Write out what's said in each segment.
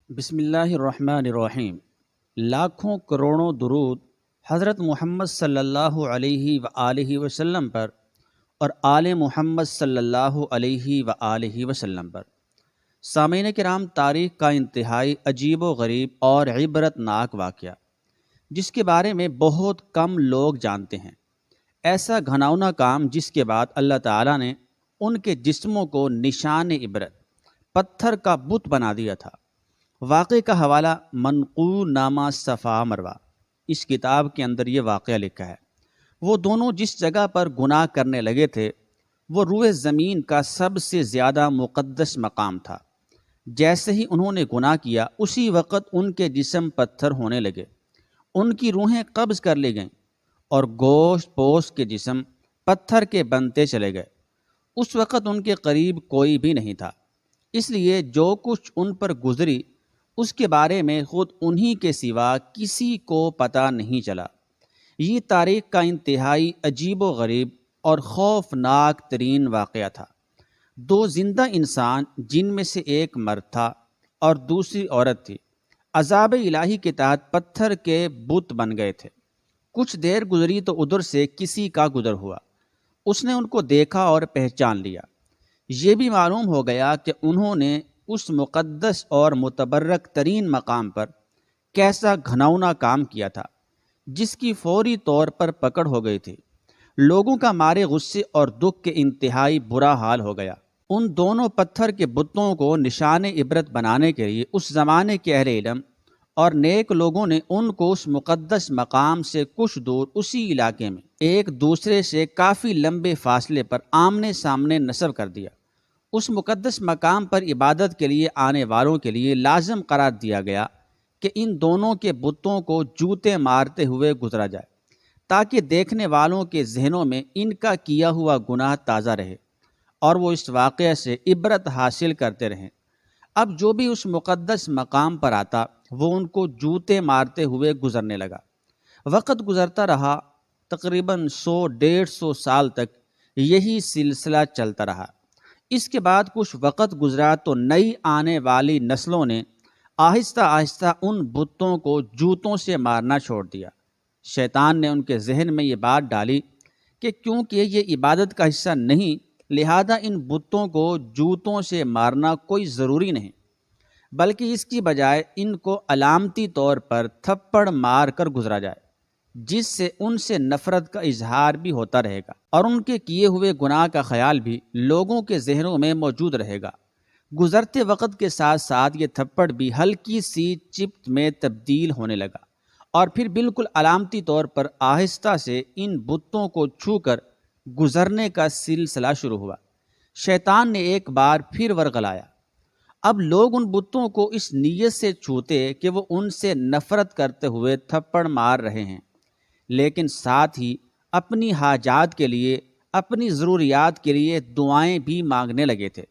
بسم اللہ الرحمن الرحیم۔ لاکھوں کروڑوں درود حضرت محمد صلی اللہ علیہ وآلہ وسلم پر اور آل محمد صلی اللہ علیہ وآلہ وسلم پر۔ سامعین کرام، تاریخ کا انتہائی عجیب و غریب اور عبرت ناک واقعہ جس کے بارے میں بہت کم لوگ جانتے ہیں، ایسا گھناؤنا کام جس کے بعد اللہ تعالیٰ نے ان کے جسموں کو نشان عبرت پتھر کا بت بنا دیا تھا۔ واقعے کا حوالہ منقول نامہ صفا مروہ، اس کتاب کے اندر یہ واقعہ لکھا ہے۔ وہ دونوں جس جگہ پر گناہ کرنے لگے تھے وہ روئے زمین کا سب سے زیادہ مقدس مقام تھا۔ جیسے ہی انہوں نے گناہ کیا اسی وقت ان کے جسم پتھر ہونے لگے، ان کی روحیں قبض کر لی گئیں اور گوشت پوست کے جسم پتھر کے بنتے چلے گئے۔ اس وقت ان کے قریب کوئی بھی نہیں تھا، اس لیے جو کچھ ان پر گزری اس کے بارے میں خود انہی کے سوا کسی کو پتہ نہیں چلا۔ یہ تاریخ کا انتہائی عجیب و غریب اور خوفناک ترین واقعہ تھا۔ دو زندہ انسان جن میں سے ایک مرد تھا اور دوسری عورت تھی، عذاب الہی کے تحت پتھر کے بت بن گئے تھے۔ کچھ دیر گزری تو ادھر سے کسی کا گزر ہوا، اس نے ان کو دیکھا اور پہچان لیا۔ یہ بھی معلوم ہو گیا کہ انہوں نے اس مقدس اور متبرک ترین مقام پر کیسا گھناؤنا کام کیا تھا جس کی فوری طور پر پکڑ ہو گئی تھی۔ لوگوں کا مارے غصے اور دکھ کے انتہائی برا حال ہو گیا۔ ان دونوں پتھر کے بتوں کو نشان عبرت بنانے کے لیے اس زمانے کے اہل علم اور نیک لوگوں نے ان کو اس مقدس مقام سے کچھ دور اسی علاقے میں ایک دوسرے سے کافی لمبے فاصلے پر آمنے سامنے نصب کر دیا۔ اس مقدس مقام پر عبادت کے لیے آنے والوں کے لیے لازم قرار دیا گیا کہ ان دونوں کے بتوں کو جوتے مارتے ہوئے گزرا جائے تاکہ دیکھنے والوں کے ذہنوں میں ان کا کیا ہوا گناہ تازہ رہے اور وہ اس واقعے سے عبرت حاصل کرتے رہیں۔ اب جو بھی اس مقدس مقام پر آتا وہ ان کو جوتے مارتے ہوئے گزرنے لگا۔ وقت گزرتا رہا، تقریباً 100-150 سال تک یہی سلسلہ چلتا رہا۔ اس کے بعد کچھ وقت گزرا تو نئی آنے والی نسلوں نے آہستہ آہستہ ان بتوں کو جوتوں سے مارنا چھوڑ دیا۔ شیطان نے ان کے ذہن میں یہ بات ڈالی کہ کیونکہ یہ عبادت کا حصہ نہیں، لہذا ان بتوں کو جوتوں سے مارنا کوئی ضروری نہیں، بلکہ اس کی بجائے ان کو علامتی طور پر تھپڑ مار کر گزرا جائے، جس سے ان سے نفرت کا اظہار بھی ہوتا رہے گا اور ان کے کیے ہوئے گناہ کا خیال بھی لوگوں کے ذہنوں میں موجود رہے گا۔ گزرتے وقت کے ساتھ ساتھ یہ تھپڑ بھی ہلکی سی چپت میں تبدیل ہونے لگا اور پھر بالکل علامتی طور پر آہستہ سے ان بتوں کو چھو کر گزرنے کا سلسلہ شروع ہوا۔ شیطان نے ایک بار پھر ورغلایا۔ اب لوگ ان بتوں کو اس نیت سے چھوتے کہ وہ ان سے نفرت کرتے ہوئے تھپڑ مار رہے ہیں، لیکن ساتھ ہی اپنی حاجات کے لیے، اپنی ضروریات کے لیے دعائیں بھی مانگنے لگے تھے۔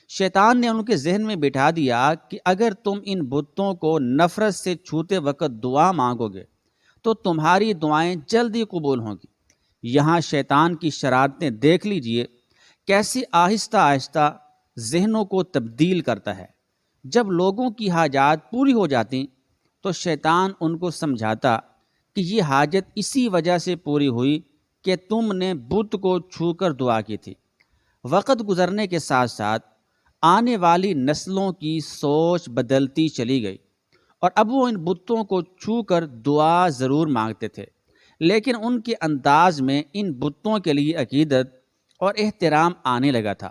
شیطان نے ان کے ذہن میں بٹھا دیا کہ اگر تم ان بتوں کو نفرت سے چھوتے وقت دعا مانگو گے تو تمہاری دعائیں جلدی قبول ہوں گی۔ یہاں شیطان کی شرارتیں دیکھ لیجئے کیسے آہستہ آہستہ ذہنوں کو تبدیل کرتا ہے۔ جب لوگوں کی حاجات پوری ہو جاتی تو شیطان ان کو سمجھاتا کہ یہ حاجت اسی وجہ سے پوری ہوئی کہ تم نے بت کو چھو کر دعا کی تھی۔ وقت گزرنے کے ساتھ ساتھ آنے والی نسلوں کی سوچ بدلتی چلی گئی اور اب وہ ان بتوں کو چھو کر دعا ضرور مانگتے تھے، لیکن ان کے انداز میں ان بتوں کے لیے عقیدت اور احترام آنے لگا تھا۔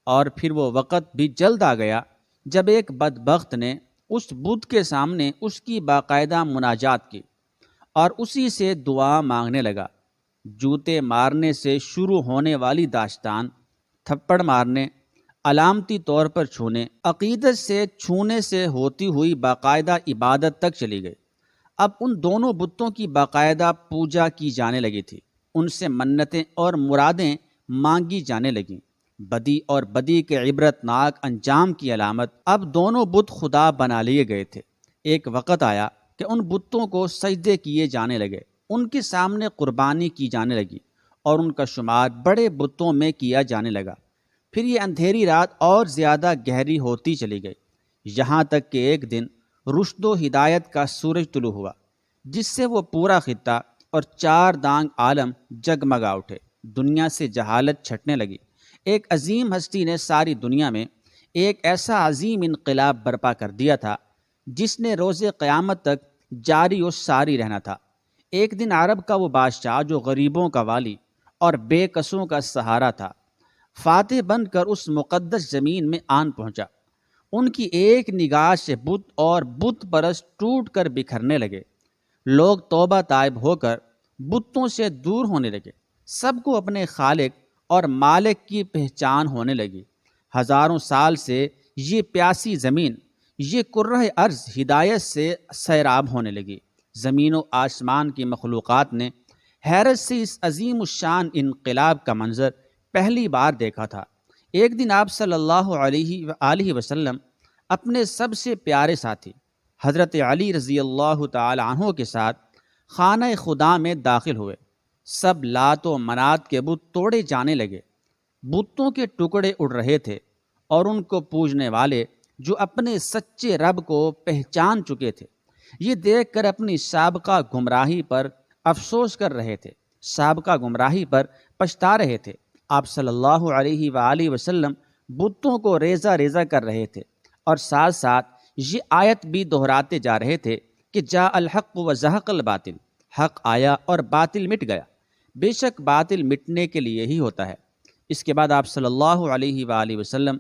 اور پھر وہ وقت بھی جلد آ گیا جب ایک بدبخت نے اس بت کے سامنے اس کی باقاعدہ مناجات کی اور اسی سے دعا مانگنے لگا۔ جوتے مارنے سے شروع ہونے والی داستان تھپڑ مارنے، علامتی طور پر چھونے، عقیدت سے چھونے سے ہوتی ہوئی باقاعدہ عبادت تک چلی گئی۔ اب ان دونوں بتوں کی باقاعدہ پوجا کی جانے لگی تھی، ان سے منتیں اور مرادیں مانگی جانے لگیں۔ بدی اور بدی کے عبرت ناک انجام کی علامت اب دونوں بت خدا بنا لیے گئے تھے۔ ایک وقت آیا کہ ان بتوں کو سجدے کیے جانے لگے، ان کے سامنے قربانی کی جانے لگی اور ان کا شمار بڑے بتوں میں کیا جانے لگا۔ پھر یہ اندھیری رات اور زیادہ گہری ہوتی چلی گئی، یہاں تک کہ ایک دن رشد و ہدایت کا سورج طلوع ہوا، جس سے وہ پورا خطہ اور 4 دانگ عالم جگمگا اٹھے، دنیا سے جہالت چھٹنے لگی۔ ایک عظیم ہستی نے ساری دنیا میں ایک ایسا عظیم انقلاب برپا کر دیا تھا جس نے روز قیامت تک جاری و ساری رہنا تھا۔ ایک دن عرب کا وہ بادشاہ جو غریبوں کا والی اور بے کسوں کا سہارا تھا، فاتح بن کر اس مقدس زمین میں آن پہنچا۔ ان کی ایک نگاہ سے بت اور بت پرست ٹوٹ کر بکھرنے لگے۔ لوگ توبہ تائب ہو کر بتوں سے دور ہونے لگے۔ سب کو اپنے خالق اور مالک کی پہچان ہونے لگی۔ ہزاروں سال سے یہ پیاسی زمین، یہ کرہ ارض ہدایت سے سیراب ہونے لگی۔ زمین و آسمان کی مخلوقات نے حیرت سے اس عظیم الشان انقلاب کا منظر پہلی بار دیکھا تھا۔ ایک دن آپ صلی اللہ علیہ وآلہ وسلم اپنے سب سے پیارے ساتھی حضرت علی رضی اللہ تعالی عنہ کے ساتھ خانہ خدا میں داخل ہوئے۔ سب لات و منات کے بت توڑے جانے لگے، بتوں کے ٹکڑے اڑ رہے تھے، اور ان کو پوجنے والے جو اپنے سچے رب کو پہچان چکے تھے، یہ دیکھ کر اپنی سابقہ گمراہی پر افسوس کر رہے تھے، سابقہ گمراہی پر پچھتا رہے تھے۔ آپ صلی اللہ علیہ وآلہ وسلم بتوں کو ریزہ ریزہ کر رہے تھے، اور ساتھ ساتھ یہ آیت بھی دہراتے جا رہے تھے کہ جاء الحق وزہق الباطل، حق آیا اور باطل مٹ گیا۔ بے شک باطل مٹنے کے لیے ہی ہوتا ہے۔ اس کے بعد آپ صلی اللہ علیہ وآلہ وسلم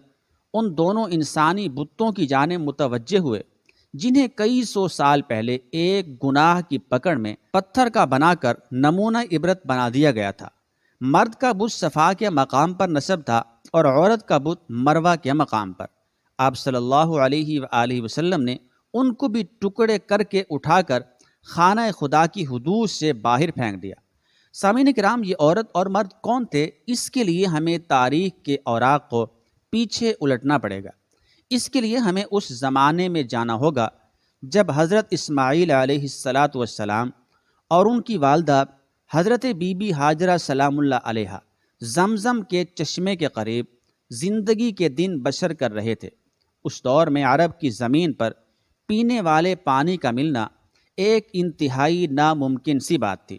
ان دونوں انسانی بتوں کی جانب متوجہ ہوئے جنہیں کئی سو سال پہلے ایک گناہ کی پکڑ میں پتھر کا بنا کر نمونہ عبرت بنا دیا گیا تھا۔ مرد کا بت صفا کے مقام پر نصب تھا اور عورت کا بت مروہ کے مقام پر۔ آپ صلی اللہ علیہ وآلہ وسلم نے ان کو بھی ٹکڑے کر کے اٹھا کر خانہ خدا کی حدود سے باہر پھینک دیا۔ سامعین کرام، یہ عورت اور مرد کون تھے؟ اس کے لیے ہمیں تاریخ کے اوراق کو پیچھے الٹنا پڑے گا۔ اس کے لیے ہمیں اس زمانے میں جانا ہوگا جب حضرت اسماعیل علیہ السلام اور ان کی والدہ حضرت بی بی ہاجرہ سلام اللہ علیہا زمزم کے چشمے کے قریب زندگی کے دن بسر کر رہے تھے۔ اس دور میں عرب کی زمین پر پینے والے پانی کا ملنا ایک انتہائی ناممکن سی بات تھی۔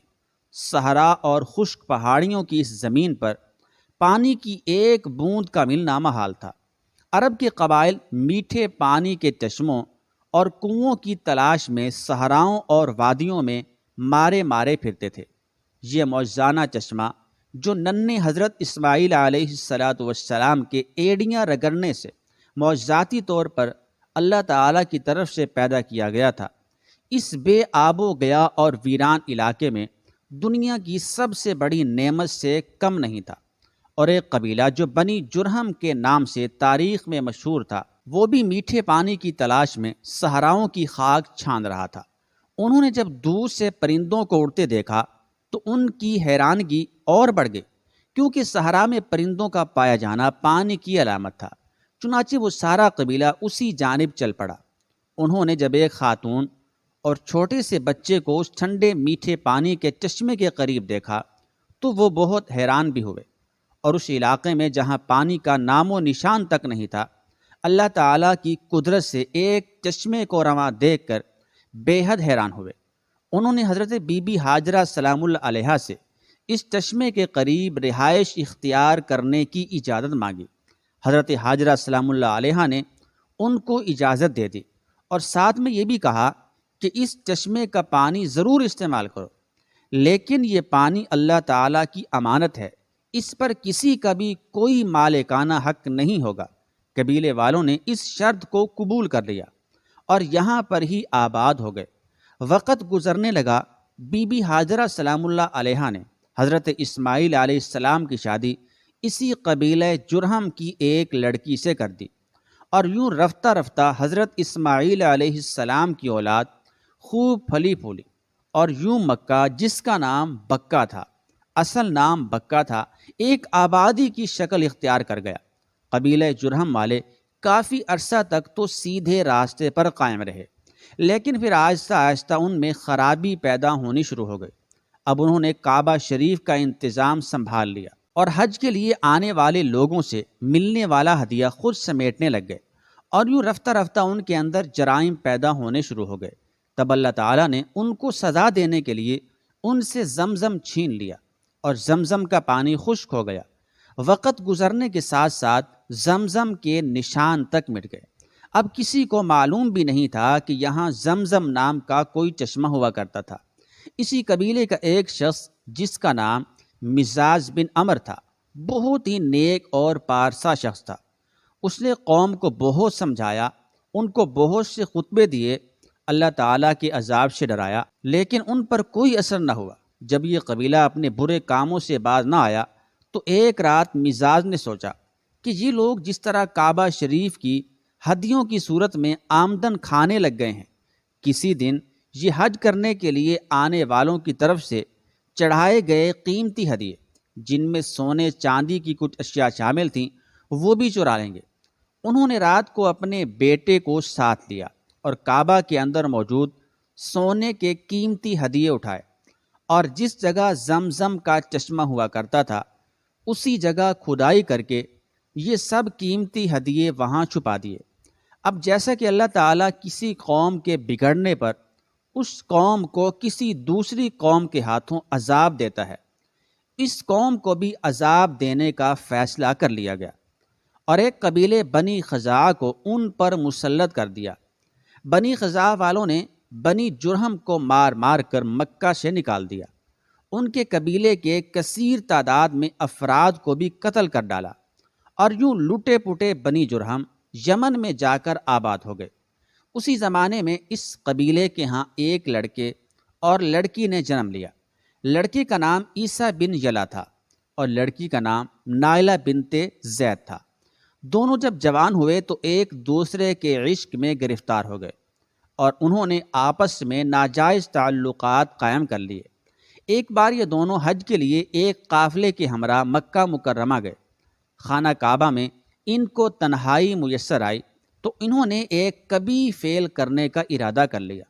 صحرا اور خشک پہاڑیوں کی اس زمین پر پانی کی ایک بوند کا ملنا محال تھا۔ عرب کے قبائل میٹھے پانی کے چشموں اور کنووں کی تلاش میں صحراؤں اور وادیوں میں مارے مارے پھرتے تھے۔ یہ معجزانہ چشمہ جو ننھے حضرت اسماعیل علیہ السلام کے ایڑیاں رگڑنے سے معجزاتی طور پر اللہ تعالیٰ کی طرف سے پیدا کیا گیا تھا، اس بے آب و گیا اور ویران علاقے میں دنیا کی سب سے بڑی نعمت سے کم نہیں تھا۔ اور ایک قبیلہ جو بنی جرہم کے نام سے تاریخ میں مشہور تھا، وہ بھی میٹھے پانی کی تلاش میں صحراؤں کی خاک چھان رہا تھا۔ انہوں نے جب دور سے پرندوں کو اڑتے دیکھا تو ان کی حیرانگی اور بڑھ گئی، کیونکہ صحرا میں پرندوں کا پایا جانا پانی کی علامت تھا۔ چنانچہ وہ سارا قبیلہ اسی جانب چل پڑا۔ انہوں نے جب ایک خاتون اور چھوٹے سے بچے کو اس ٹھنڈے میٹھے پانی کے چشمے کے قریب دیکھا تو وہ بہت حیران بھی ہوئے، اور اس علاقے میں جہاں پانی کا نام و نشان تک نہیں تھا، اللہ تعالیٰ کی قدرت سے ایک چشمے کو رواں دیکھ کر بے حد حیران ہوئے۔ انہوں نے حضرت بی بی ہاجرہ سلام اللہ علیہا سے اس چشمے کے قریب رہائش اختیار کرنے کی اجازت مانگی۔ حضرت ہاجرہ سلام اللہ علیہا نے ان کو اجازت دے دی، اور ساتھ میں یہ بھی کہا کہ اس چشمے کا پانی ضرور استعمال کرو، لیکن یہ پانی اللہ تعالیٰ کی امانت ہے، اس پر کسی کا بھی کوئی مالکانہ حق نہیں ہوگا۔ قبیلے والوں نے اس شرط کو قبول کر لیا اور یہاں پر ہی آباد ہو گئے۔ وقت گزرنے لگا، بی بی ہاجرہ سلام اللہ علیہا نے حضرت اسماعیل علیہ السلام کی شادی اسی قبیلہ جرہم کی ایک لڑکی سے کر دی، اور یوں رفتہ رفتہ حضرت اسماعیل علیہ السلام کی اولاد خوب پھلی پھولی، اور یوں مکہ، جس کا نام بکہ تھا، اصل نام بکہ تھا، ایک آبادی کی شکل اختیار کر گیا۔ قبیلہ جرہم والے کافی عرصہ تک تو سیدھے راستے پر قائم رہے، لیکن پھر آہستہ آہستہ ان میں خرابی پیدا ہونی شروع ہو گئی۔ اب انہوں نے کعبہ شریف کا انتظام سنبھال لیا اور حج کے لیے آنے والے لوگوں سے ملنے والا ہدیہ خود سمیٹنے لگ گئے، اور یوں رفتہ رفتہ ان کے اندر جرائم پیدا ہونے شروع ہو گئے۔ تب اللہ تعالیٰ نے ان کو سزا دینے کے لیے ان سے زمزم چھین لیا اور زمزم کا پانی خشک ہو گیا۔ وقت گزرنے کے ساتھ ساتھ زمزم کے نشان تک مٹ گئے۔ اب کسی کو معلوم بھی نہیں تھا کہ یہاں زمزم نام کا کوئی چشمہ ہوا کرتا تھا۔ اسی قبیلے کا ایک شخص جس کا نام مزاج بن عمر تھا، بہت ہی نیک اور پارسا شخص تھا۔ اس نے قوم کو بہت سمجھایا، ان کو بہت سے خطبے دیے، اللہ تعالیٰ کے عذاب سے ڈرایا، لیکن ان پر کوئی اثر نہ ہوا۔ جب یہ قبیلہ اپنے برے کاموں سے باز نہ آیا تو ایک رات مزاج نے سوچا کہ یہ لوگ جس طرح کعبہ شریف کی ہدیوں کی صورت میں آمدن کھانے لگ گئے ہیں، کسی دن یہ حج کرنے کے لیے آنے والوں کی طرف سے چڑھائے گئے قیمتی ہدیے، جن میں سونے چاندی کی کچھ اشیاء شامل تھیں، وہ بھی چرا لیں گے۔ انہوں نے رات کو اپنے بیٹے کو ساتھ لیا اور کعبہ کے اندر موجود سونے کے قیمتی ہدیے اٹھائے، اور جس جگہ زمزم کا چشمہ ہوا کرتا تھا اسی جگہ کھدائی کر کے یہ سب قیمتی ہدیے وہاں چھپا دیے۔ اب جیسا کہ اللہ تعالیٰ کسی قوم کے بگڑنے پر اس قوم کو کسی دوسری قوم کے ہاتھوں عذاب دیتا ہے، اس قوم کو بھی عذاب دینے کا فیصلہ کر لیا گیا اور ایک قبیلے بنی خزاعہ کو ان پر مسلط کر دیا۔ بنی خزاعہ والوں نے بنی جرہم کو مار مار کر مکہ سے نکال دیا۔ ان کے قبیلے کے کثیر تعداد میں افراد کو بھی قتل کر ڈالا، اور یوں لوٹے پوٹے بنی جرہم یمن میں جا کر آباد ہو گئے۔ اسی زمانے میں اس قبیلے کے ہاں ایک لڑکے اور لڑکی نے جنم لیا۔ لڑکے کا نام عیسیٰ بن یلا تھا اور لڑکی کا نام نائلہ بنت زید تھا۔ دونوں جب جوان ہوئے تو ایک دوسرے کے عشق میں گرفتار ہو گئے اور انہوں نے آپس میں ناجائز تعلقات قائم کر لیے۔ ایک بار یہ دونوں حج کے لیے ایک قافلے کے ہمراہ مکہ مکرمہ گئے۔ خانہ کعبہ میں ان کو تنہائی میسر آئی تو انہوں نے ایک کبیح فعل کرنے کا ارادہ کر لیا۔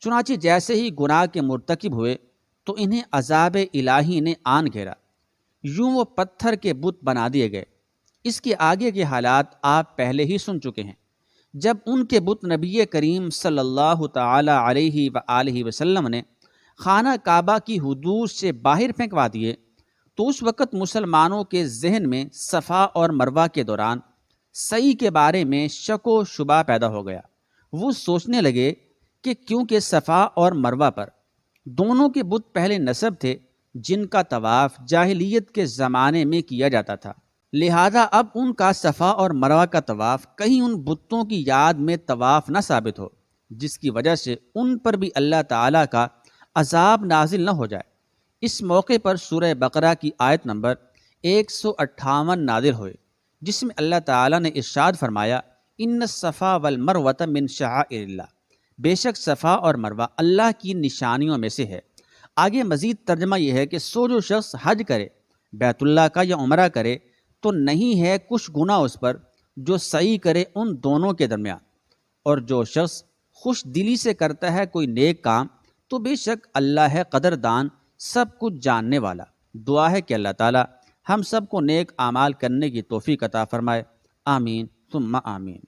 چنانچہ جیسے ہی گناہ کے مرتکب ہوئے تو انہیں عذاب الہی نے آن گھیرا، یوں وہ پتھر کے بت بنا دیے گئے۔ اس کے آگے کے حالات آپ پہلے ہی سن چکے ہیں۔ جب ان کے بت نبی کریم صلی اللہ تعالی علیہ وآلہ وسلم نے خانہ کعبہ کی حدود سے باہر پھینکوا دیے تو اس وقت مسلمانوں کے ذہن میں صفا اور مروہ کے دوران سعی کے بارے میں شک و شبہ پیدا ہو گیا۔ وہ سوچنے لگے کہ کیونکہ صفا اور مروہ پر دونوں کے بت پہلے نصب تھے جن کا طواف جاہلیت کے زمانے میں کیا جاتا تھا، لہذا اب ان کا صفا اور مروہ کا طواف کہیں ان بتوں کی یاد میں طواف نہ ثابت ہو، جس کی وجہ سے ان پر بھی اللہ تعالیٰ کا عذاب نازل نہ ہو جائے۔ اس موقع پر سورہ بقرہ کی آیت نمبر 158 نازل ہوئے، جس میں اللہ تعالیٰ نے ارشاد فرمایا، ان الصفا والمروۃ من شعائر اللہ، بے شک صفا اور مروہ اللہ کی نشانیوں میں سے ہے۔ آگے مزید ترجمہ یہ ہے کہ سو جو شخص حج کرے بیت اللہ کا یا عمرہ کرے تو نہیں ہے کچھ گناہ اس پر جو سعی کرے ان دونوں کے درمیان، اور جو شخص خوش دلی سے کرتا ہے کوئی نیک کام تو بے شک اللہ ہے قدردان، سب کچھ جاننے والا۔ دعا ہے کہ اللہ تعالی ہم سب کو نیک اعمال کرنے کی توفیق عطا فرمائے، آمین ثم آمین۔